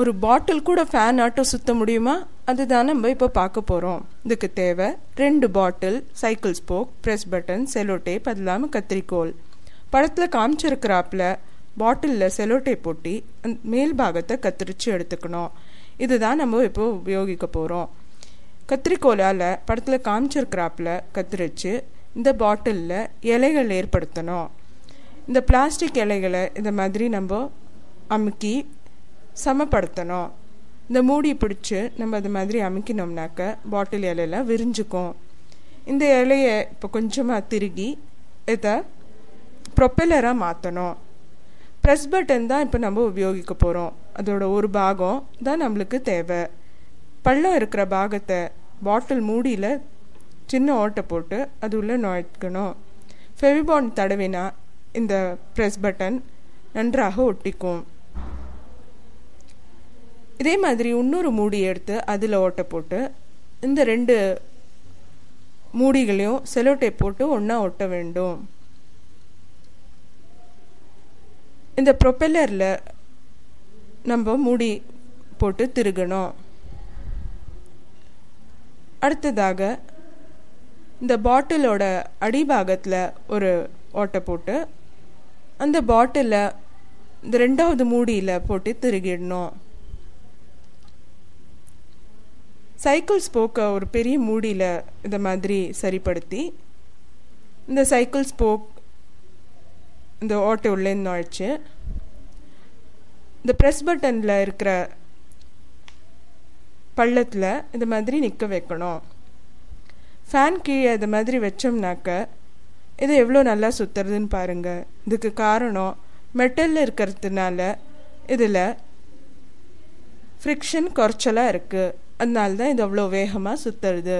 ஒரு பாட்டில் கூட ஃபேன் ஆட்டம் சுற்ற முடியுமா? அதுதான் நம்ம இப்போ பார்க்க போகிறோம். இதுக்கு தேவை 2 bottle, cycle spoke, press button, cello tape, அது இல்லாமல் கத்திரிக்கோல். படத்தில் காமிச்சிருக்கிறாப்புல பாட்டிலில் செலோ டேப் போட்டி மேல் பாகத்தை கத்திரிச்சு எடுத்துக்கணும். இதுதான் நம்ம இப்போ உபயோகிக்க போகிறோம். கத்திரிக்கோலால் படத்தில் காமிச்சிருக்கிறாப்புல கத்திரிச்சு இந்த பாட்டிலில் இலைகள் ஏற்படுத்தணும். இந்த பிளாஸ்டிக் இலைகளை இந்த மாதிரி நம்ம அமுக்கி சமப்படுத்தணும். இந்த மூடி பிடிச்சி நம்ம அது மாதிரி அமுக்கினோம்னாக்க பாட்டில் இலையெல்லாம் விரிஞ்சுக்கும். இந்த இலையை இப்போ கொஞ்சமாக திருகி இதை ப்ரொப்பெல்லராக மாற்றணும். ப்ரெஸ் பட்டன் தான் இப்போ நம்ம உபயோகிக்க போகிறோம். அதோட ஒரு பாகம் தான் நம்மளுக்கு தேவை. பள்ளம் இருக்கிற பாகத்தை பாட்டில் மூடியில் சின்ன ஓட்டை போட்டு அது உள்ளே நுழைக்கணும். ஃபெவிபாண்ட் தடவினா இந்த ப்ரெஸ் பட்டன் நன்றாக ஒட்டிக்கும். இதே மாதிரி இன்னொரு மூடி எடுத்து அதில் ஓட்டை போட்டு இந்த 2 மூடிகளையும் செலோ டேப் போட்டு ஒன்றா ஒட்ட வேண்டும். இந்த ப்ரொப்பெல்லரில் நம்ம மூடி போட்டு திருகணும். அடுத்ததாக இந்த பாட்டிலோட அடிபாகத்தில் ஒரு ஓட்டை போட்டு அந்த பாட்டிலை இந்த 2வது மூடியில் போட்டு திருகிடணும். சைக்கிள் ஸ்போக்கை ஒரு பெரிய மூடியில் இந்த மாதிரி சரிப்படுத்தி இந்த சைக்கிள் ஸ்போக் இந்த ஓட்டை உள்ளே நுழைச்சு இந்த ப்ரெஸ் பட்டனில் இருக்கிற பள்ளத்தில் இந்த மாதிரி நிற்க வைக்கணும். ஃபேன் கீழே இது மாதிரி வச்சோம்னாக்க இது எவ்வளோ நல்லா சுற்றுறதுன்னு பாருங்கள். இதுக்கு காரணம் மெட்டலில் இருக்கிறதுனால இதில் ஃப்ரிக்ஷன் குறைச்சலாக இருக்குது. அதனால தான் இது அவ்வளோ வேகமாக சுற்றுறது.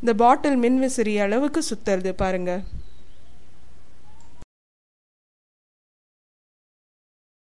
இந்த பாட்டில் மின்விசிறி அளவுக்கு சுற்றுறது பாருங்கள்.